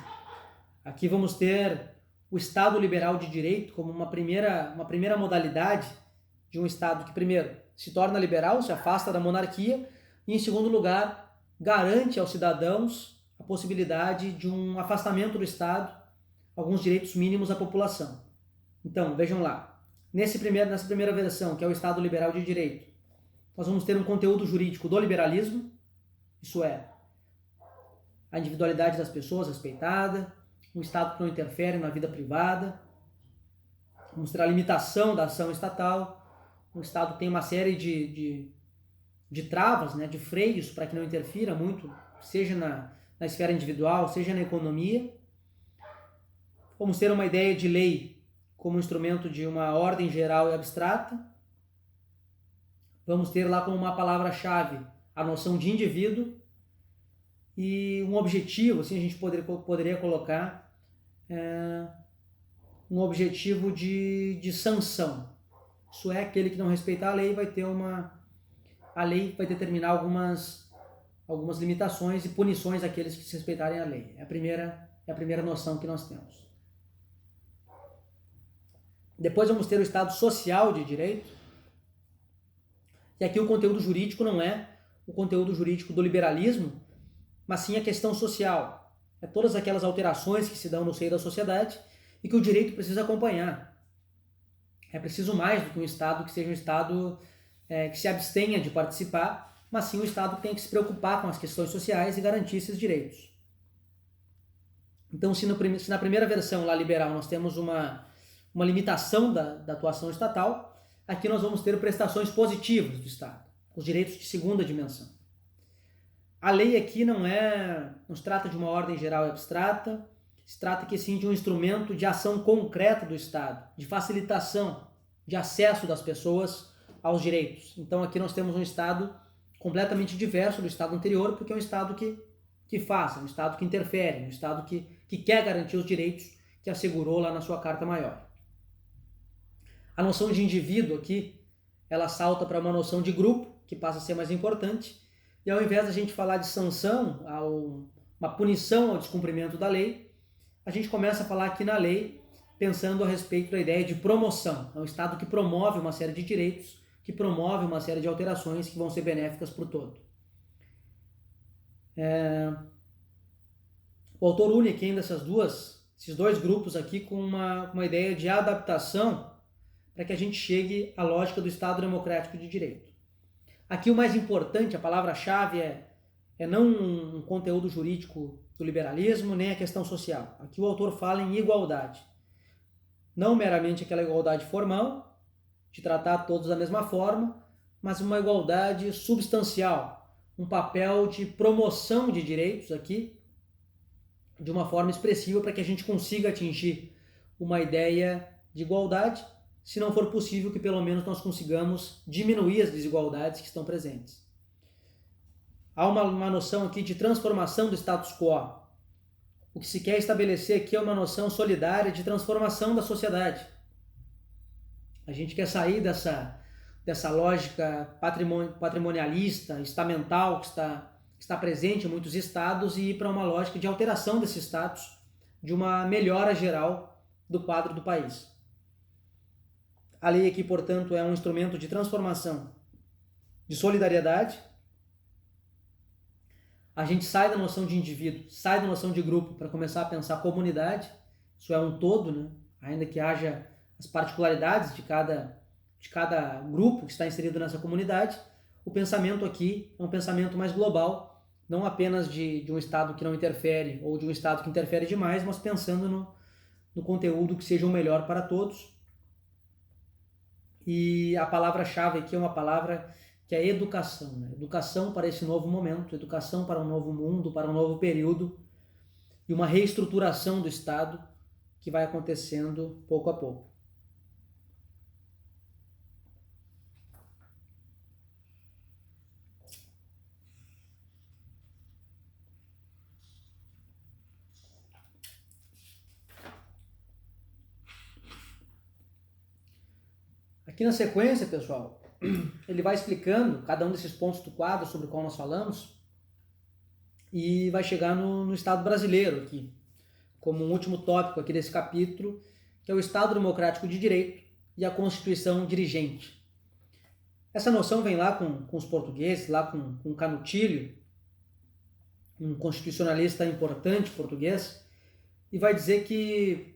aqui vamos ter o Estado liberal de direito como uma primeira modalidade de um Estado que, primeiro, se torna liberal, se afasta da monarquia, e, em segundo lugar, garante aos cidadãos a possibilidade de um afastamento do Estado, alguns direitos mínimos à população. Então, vejam lá, nessa primeira versão, que é o Estado liberal de direito, nós vamos ter um conteúdo jurídico do liberalismo, isso é, a individualidade das pessoas respeitada, um Estado que não interfere na vida privada, vamos ter a limitação da ação estatal, um Estado que tem uma série de travas, né, de freios para que não interfira muito, seja na esfera individual, seja na economia. Vamos ter uma ideia de lei como instrumento de uma ordem geral e abstrata. Vamos ter lá como uma palavra-chave a noção de indivíduo e um objetivo, assim a gente poderia colocar, um objetivo de sanção. Isso é, aquele que não respeitar a lei vai ter a lei vai determinar algumas limitações e punições àqueles que se respeitarem a lei. É a primeira noção que nós temos. Depois vamos ter o Estado social de direito. E aqui o conteúdo jurídico não é o conteúdo jurídico do liberalismo, mas sim a questão social. É todas aquelas alterações que se dão no seio da sociedade e que o direito precisa acompanhar. É preciso mais do que um Estado que seja um Estado que se abstenha de participar, mas sim um Estado que tem que se preocupar com as questões sociais e garantir esses direitos. Então, se na primeira versão lá liberal nós temos uma limitação da atuação estatal, aqui nós vamos ter prestações positivas do Estado, os direitos de segunda dimensão. A lei aqui não se trata de uma ordem geral e abstrata, se trata aqui sim de um instrumento de ação concreta do Estado, de facilitação, de acesso das pessoas aos direitos. Então aqui nós temos um Estado completamente diverso do Estado anterior, porque é um Estado que faz, é um Estado que interfere, é um Estado que quer garantir os direitos que assegurou lá na sua Carta Maior. A noção de indivíduo aqui, ela salta para uma noção de grupo, que passa a ser mais importante, e ao invés da gente falar de sanção, uma punição ao descumprimento da lei, a gente começa a falar aqui na lei, pensando a respeito da ideia de promoção. É um Estado que promove uma série de direitos, que promove uma série de alterações que vão ser benéficas para o todo. O autor une aqui ainda esses dois grupos aqui com uma ideia de adaptação para que a gente chegue à lógica do Estado democrático de direito. Aqui o mais importante, a palavra-chave é não um conteúdo jurídico do liberalismo, nem a questão social. Aqui o autor fala em igualdade. Não meramente aquela igualdade formal, de tratar todos da mesma forma, mas uma igualdade substancial, um papel de promoção de direitos aqui, de uma forma expressiva para que a gente consiga atingir uma ideia de igualdade, se não for possível que pelo menos nós consigamos diminuir as desigualdades que estão presentes. Há uma noção aqui de transformação do status quo. O que se quer estabelecer aqui é uma noção solidária de transformação da sociedade. A gente quer sair dessa lógica patrimonialista, estamental, que está presente em muitos estados e ir para uma lógica de alteração desse status, de uma melhora geral do quadro do país. A lei aqui, portanto, é um instrumento de transformação, de solidariedade. A gente sai da noção de indivíduo, sai da noção de grupo para começar a pensar comunidade. Isso é um todo, né? Ainda que haja as particularidades de cada grupo que está inserido nessa comunidade. O pensamento aqui é um pensamento mais global, não apenas de um Estado que não interfere ou de um Estado que interfere demais, mas pensando no conteúdo que seja o melhor para todos. E a palavra-chave aqui é uma palavra que é educação, né? Educação para esse novo momento, educação para um novo mundo, para um novo período e uma reestruturação do Estado que vai acontecendo pouco a pouco. Aqui na sequência, pessoal, ele vai explicando cada um desses pontos do quadro sobre o qual nós falamos e vai chegar no Estado brasileiro aqui, como um último tópico aqui desse capítulo, que é o Estado Democrático de Direito e a Constituição Dirigente. Essa noção vem lá com os portugueses, lá com Canutilho, um constitucionalista importante português, e vai dizer que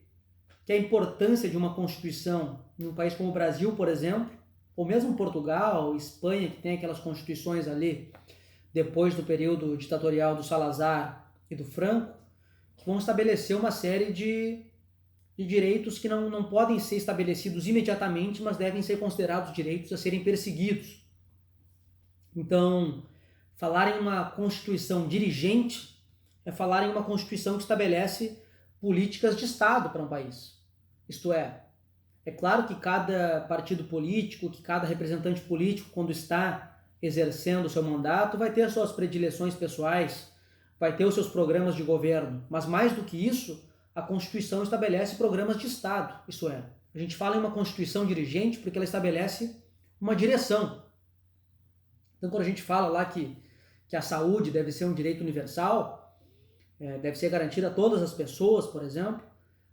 a importância de uma Constituição em um país como o Brasil, por exemplo, ou mesmo Portugal, Espanha, que tem aquelas constituições ali depois do período ditatorial do Salazar e do Franco, que vão estabelecer uma série de direitos que não podem ser estabelecidos imediatamente, mas devem ser considerados direitos a serem perseguidos. Então, falar em uma Constituição dirigente é falar em uma Constituição que estabelece políticas de Estado para um país. Isto é claro que cada partido político, que cada representante político, quando está exercendo o seu mandato, vai ter as suas predileções pessoais, vai ter os seus programas de governo, mas mais do que isso, a Constituição estabelece programas de Estado, isso é, a gente fala em uma Constituição dirigente porque ela estabelece uma direção. Então, quando a gente fala lá que a saúde deve ser um direito universal, deve ser garantida a todas as pessoas, por exemplo,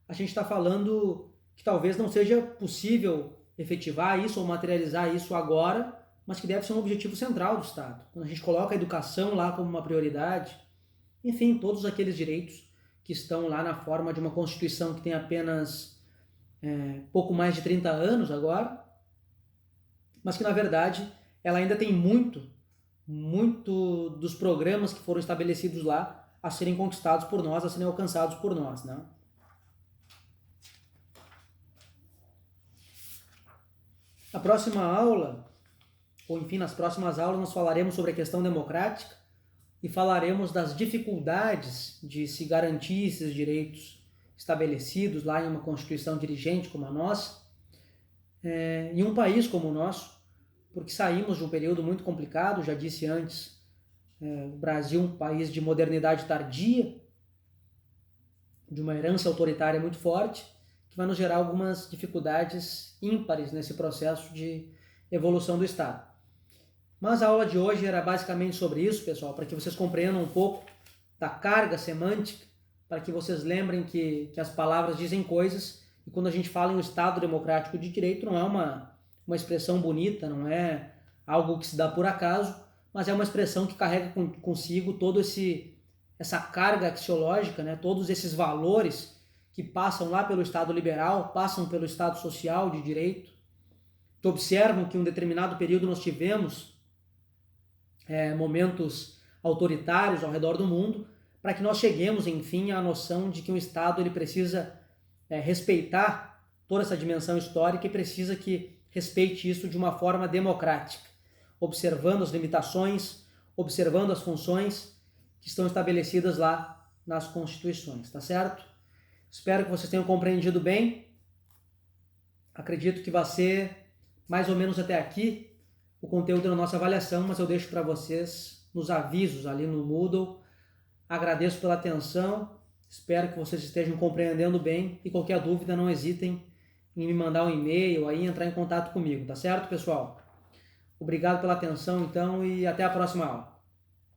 a gente está falando que talvez não seja possível efetivar isso ou materializar isso agora, mas que deve ser um objetivo central do Estado. Quando a gente coloca a educação lá como uma prioridade, enfim, todos aqueles direitos que estão lá na forma de uma Constituição que tem apenas pouco mais de 30 anos agora, mas que na verdade ela ainda tem muito dos programas que foram estabelecidos lá a serem conquistados por nós, a serem alcançados por nós, né? Na próxima aula, ou enfim, nas próximas aulas, nós falaremos sobre a questão democrática e falaremos das dificuldades de se garantir esses direitos estabelecidos lá em uma Constituição dirigente como a nossa, em um país como o nosso, porque saímos de um período muito complicado, já disse antes, o Brasil um país de modernidade tardia, de uma herança autoritária muito forte, que vai nos gerar algumas dificuldades ímpares nesse processo de evolução do Estado. Mas a aula de hoje era basicamente sobre isso, pessoal, para que vocês compreendam um pouco da carga semântica, para que vocês lembrem que as palavras dizem coisas, e quando a gente fala em um Estado democrático de direito, não é uma expressão bonita, não é algo que se dá por acaso, mas é uma expressão que carrega consigo todo essa carga axiológica, né? Todos esses valores que passam lá pelo Estado liberal, passam pelo Estado social de direito, que observam que em um determinado período nós tivemos momentos autoritários ao redor do mundo, para que nós cheguemos, enfim, à noção de que um Estado ele precisa respeitar toda essa dimensão histórica e precisa que respeite isso de uma forma democrática, observando as limitações, observando as funções que estão estabelecidas lá nas constituições, tá certo? Espero que vocês tenham compreendido bem. Acredito que vai ser mais ou menos até aqui o conteúdo da nossa avaliação, mas eu deixo para vocês nos avisos ali no Moodle. Agradeço pela atenção, espero que vocês estejam compreendendo bem e qualquer dúvida não hesitem em me mandar um e-mail, aí entrar em contato comigo, tá certo, pessoal? Obrigado pela atenção então e até a próxima aula.